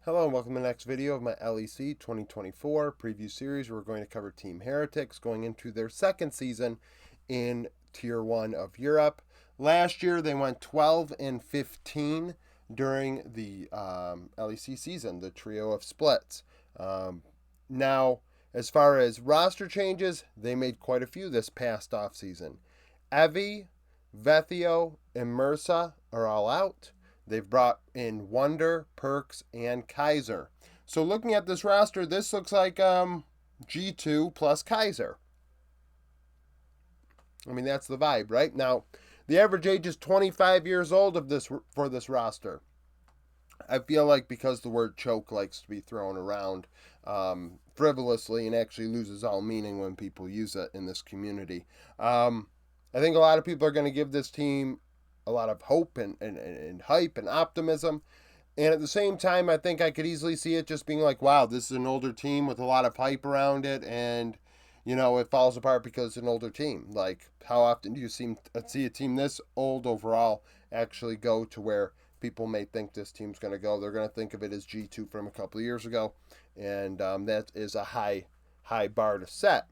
Hello and welcome to the next video of my LEC 2024 preview series. We're going to cover Team Heretics going into their second season in Tier 1 of Europe. Last year they went 12 and 15 during the LEC season, the trio of splits. Now, as far as roster changes, they made quite a few this past offseason. Evie, Vethio, and Mursa are all out. They've brought in Wonder, Perks, and Kaiser. So looking at this roster, this looks like G2 plus Kaiser. I mean, that's the vibe, right? Now, the average age is 25 years old for this roster. I feel like because the word choke likes to be thrown around frivolously and actually loses all meaning when people use it in this community. I think a lot of people are going to give this team a lot of hope and hype and optimism. And at the same time, I think I could easily see it just being like, wow, this is an older team with a lot of hype around it. And, it falls apart because it's an older team. Like, how often do you see a team this old overall actually go to where people may think this team's going to go? They're going to think of it as G2 from a couple of years ago. And that is a high bar to set.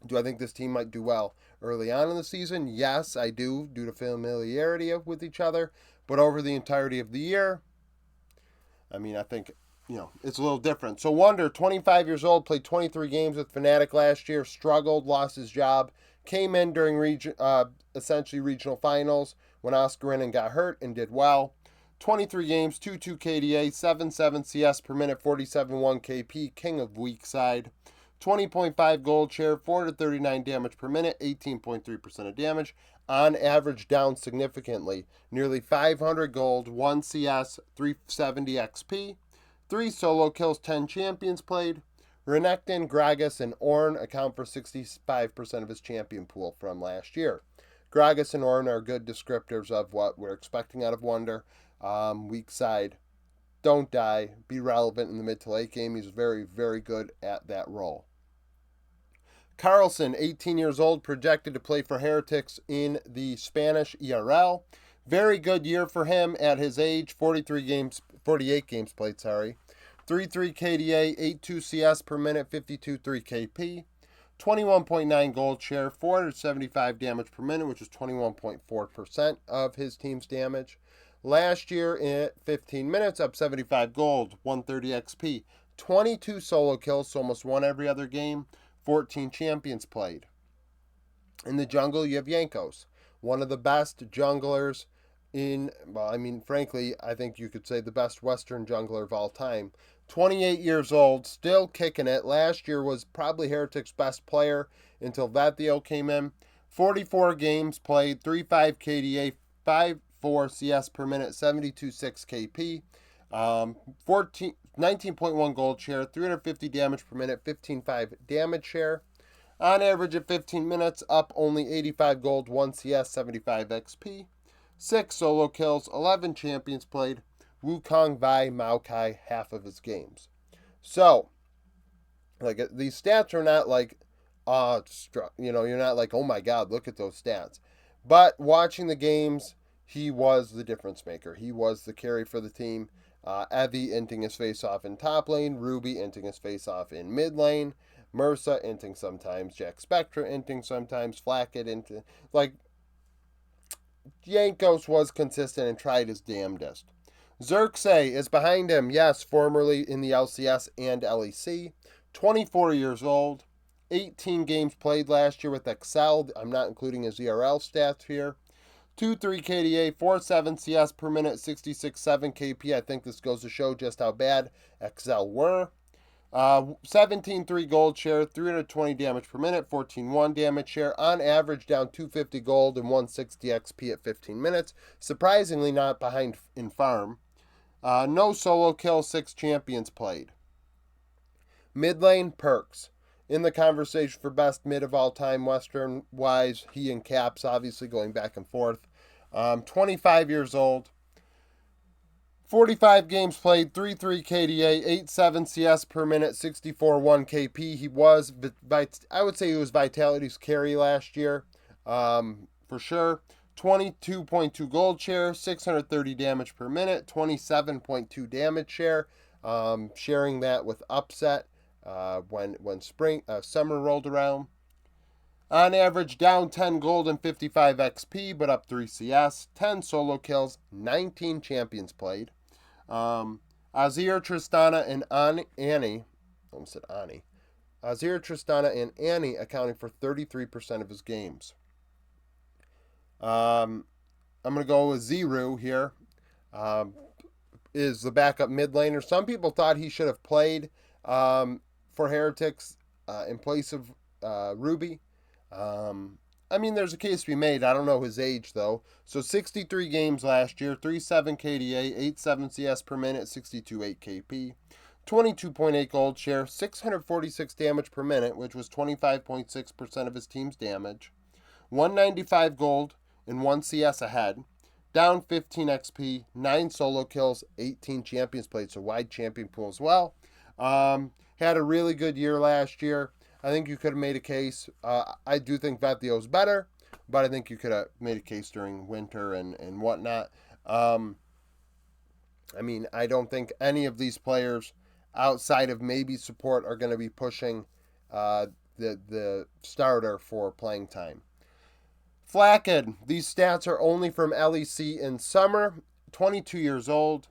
Do I think this team might do well early on in the season? Yes, I do, due to familiarity with each other. But over the entirety of the year, I think, it's a little different. So Wonder, 25 years old, played 23 games with Fnatic last year, struggled, lost his job, came in during essentially regional finals when Oscar and got hurt and did well. 23 games, 2-2 KDA, 7-7 CS per minute, 47-1 KP, king of weak side. 20.5 gold share, 439 damage per minute, 18.3% of damage. On average, down significantly. Nearly 500 gold, 1 CS, 370 XP. 3 solo kills, 10 champions played. Renekton, Gragas, and Ornn account for 65% of his champion pool from last year. Gragas and Ornn are good descriptors of what we're expecting out of Wonder. Weak side, don't die, be relevant in the mid to late game. He's very, very good at that role. Carlson, 18 years old, projected to play for Heretics in the Spanish ERL. Very good year for him at his age, 48 games played, 3-3 KDA, 8-2 CS per minute, 52-3 KP. 21.9 gold share, 475 damage per minute, which is 21.4% of his team's damage. Last year at 15 minutes, up 75 gold, 130 XP, 22 solo kills, so almost one every other game, 14 champions played. In the jungle, you have Jankos, one of the best junglers frankly, I think you could say the best Western jungler of all time. 28 years old, still kicking it. Last year was probably Heretics' best player until Vethio came in. 44 games played, 3-5 KDA, 5-4 CS per minute, 72-6 KP. 19.1 gold share, 350 damage per minute, 15.5 damage share. On average at 15 minutes, up only 85 gold, 1 CS, 75 XP. 6 solo kills, 11 champions played. Wukong, Vi, Maokai, half of his games. So, these stats are not like, you're not like, oh my god, look at those stats. But watching the games, he was the difference maker. He was the carry for the team. Evie inting his face off in top lane, Ruby inting his face off in mid lane, Mursa inting sometimes, Jack Spectra inting sometimes, Flacket inting. Jankos was consistent and tried his damnedest. Xerxes is behind him, yes, formerly in the LCS and LEC. 24 years old, 18 games played last year with Excel. I'm not including his ERL stats here. 2-3 KDA, 4-7 CS per minute, 66-7 KP. I think this goes to show just how bad Excel were. 17-3 gold share, 320 damage per minute, 14-1 damage share. On average, down 250 gold and 160 XP at 15 minutes. Surprisingly not behind in farm. No solo kill, 6 champions played. Mid lane, Perks. In the conversation for best mid of all time, Western-wise, he and Caps obviously going back and forth. 25 years old. 45 games played, 3-3 KDA, 8-7 CS per minute, 64-1 KP. He was, I would say he was Vitality's carry last year, for sure. 22.2 gold share, 630 damage per minute, 27.2 damage share. Sharing that with Upset when summer rolled around. On average, down 10 gold and 55 XP, but up 3 CS, 10 solo kills, 19 champions played. Azir, Tristana, and Annie, almost said Ani. Azir, Tristana, and Annie accounting for 33% of his games. I'm going to go with Ziru here. Is the backup mid laner. Some people thought he should have played for Heretics in place of Ruby. I mean, there's a case to be made. I don't know his age, though. So 63 games last year, 3.7 KDA, 8.7 CS per minute, 62.8 KP, 22.8 gold share, 646 damage per minute, which was 25.6% of his team's damage, 195 gold, and 1 CS ahead, down 15 XP, 9 solo kills, 18 champions played, so wide champion pool as well. Had a really good year last year. I think you could have made a case. I do think Vethio's better, but I think you could have made a case during winter and whatnot. I mean, I don't think any of these players, outside of maybe support, are going to be pushing the starter for playing time. Flacken, these stats are only from LEC in summer, 22 years old,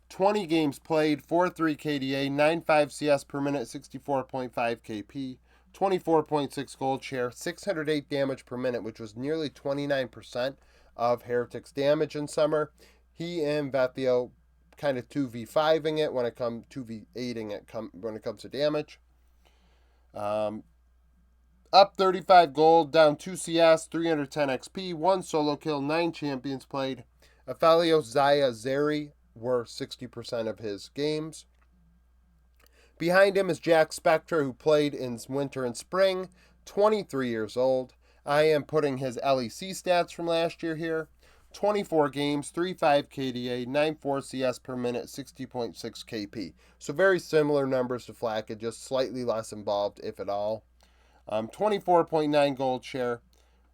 20 games played, 4.3 KDA, 9.5 CS per minute, 64.5 KP, 24.6 gold share, 608 damage per minute, which was nearly 29% of Heretics damage in summer. He and Vethio kind of 2v5ing it when it comes 2v8ing it when it comes to damage. Up 35 gold, down 2 CS, 310 XP, 1 solo kill, 9 champions played. Aphelios, Zaya, Zeri were 60% of his games. Behind him is Jack Spectre, who played in winter and spring, 23 years old. I am putting his LEC stats from last year here. 24 games, 3.5 KDA, 9.4 CS per minute, 60.6 KP. So very similar numbers to Flacca, just slightly less involved, if at all. 24.9 gold share.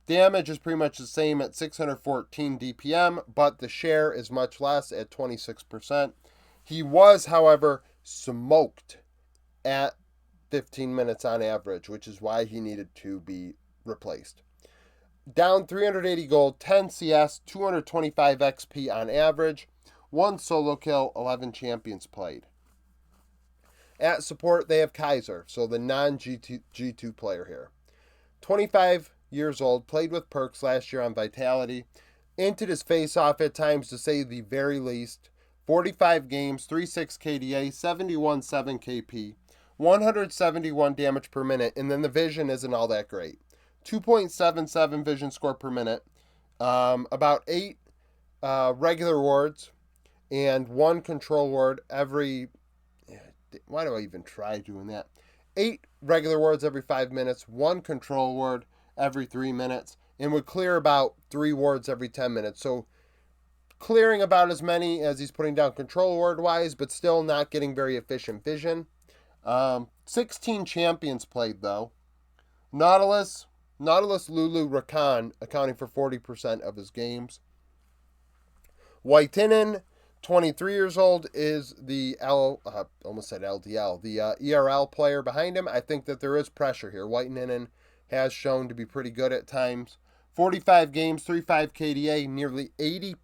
Damage is pretty much the same at 614 DPM, but the share is much less at 26%. He was, however, smoked at 15 minutes on average, which is why he needed to be replaced. Down 380 gold, 10 CS, 225 XP on average, 1 solo kill, 11 champions played. At support, they have Kaiser, so the non-G2 player here. 25 years old, played with Perks last year on Vitality. Entered his face-off at times, to say the very least. 45 games, 3.6 KDA, 71.7 KP, 171 damage per minute, and then the vision isn't all that great. 2.77 vision score per minute, about 8 regular wards, and 1 control ward every... Why do I even try doing that? 8 regular wards every 5 minutes, 1 control ward every 3 minutes, and would clear about 3 wards every 10 minutes. So clearing about as many as he's putting down control ward wise, but still not getting very efficient vision. 16 champions played though. Nautilus, Lulu, Rakan accounting for 40% of his games. Whiteinen, 23 years old, is the almost said LDL, the ERL player behind him. I think that there is pressure here. Whiteinen has shown to be pretty good at times. 45 games, 3.5 KDA, nearly 80%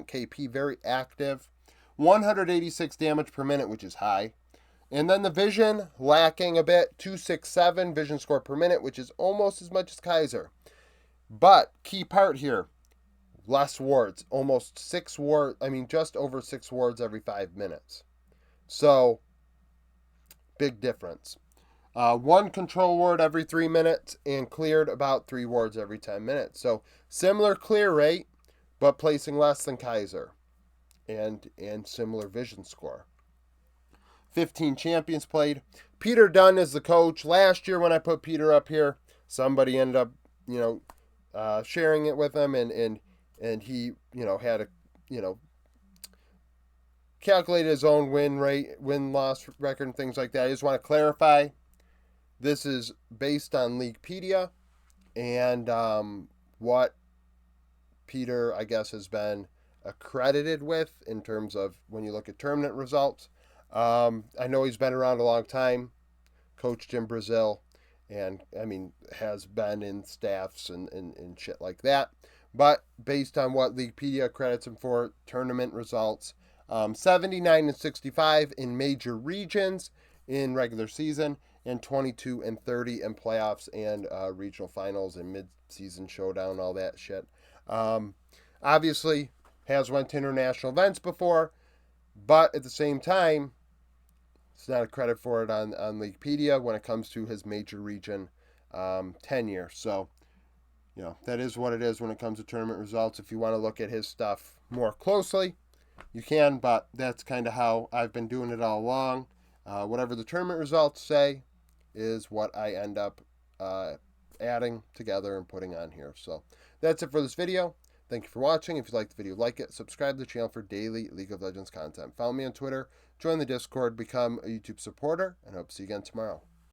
KP, very active. 186 damage per minute, which is high. And then the vision, lacking a bit, 267 vision score per minute, which is almost as much as Kaiser. But, key part here, less wards, almost 6 wards, just over 6 wards every 5 minutes. So, big difference. 1 control ward every 3 minutes and cleared about 3 wards every 10 minutes. So, similar clear rate, but placing less than Kaiser. And similar vision score. 15 champions played. Peter Dunn is the coach. Last year when I put Peter up here, somebody ended up, sharing it with him, and he, had a, calculated his own win-loss record and things like that. I just want to clarify, this is based on Leaguepedia, and what Peter, I guess, has been accredited with in terms of when you look at tournament results. I know he's been around a long time, coached in Brazil, and I mean, has been in staffs and shit like that. But based on what Leaguepedia credits him for, tournament results, 79 and 65 in major regions in regular season, and 22 and 30 in playoffs and regional finals and mid-season showdown, all that shit. Obviously, has went to international events before, but at the same time, it's not a credit for it on Leaguepedia when it comes to his major region tenure. So, that is what it is when it comes to tournament results. If you want to look at his stuff more closely, you can, but that's kind of how I've been doing it all along. Whatever the tournament results say is what I end up adding together and putting on here. So that's it for this video. Thank you for watching. If you liked the video, like it. Subscribe to the channel for daily League of Legends content. Follow me on Twitter. Join the Discord. Become a YouTube supporter. And I hope to see you again tomorrow.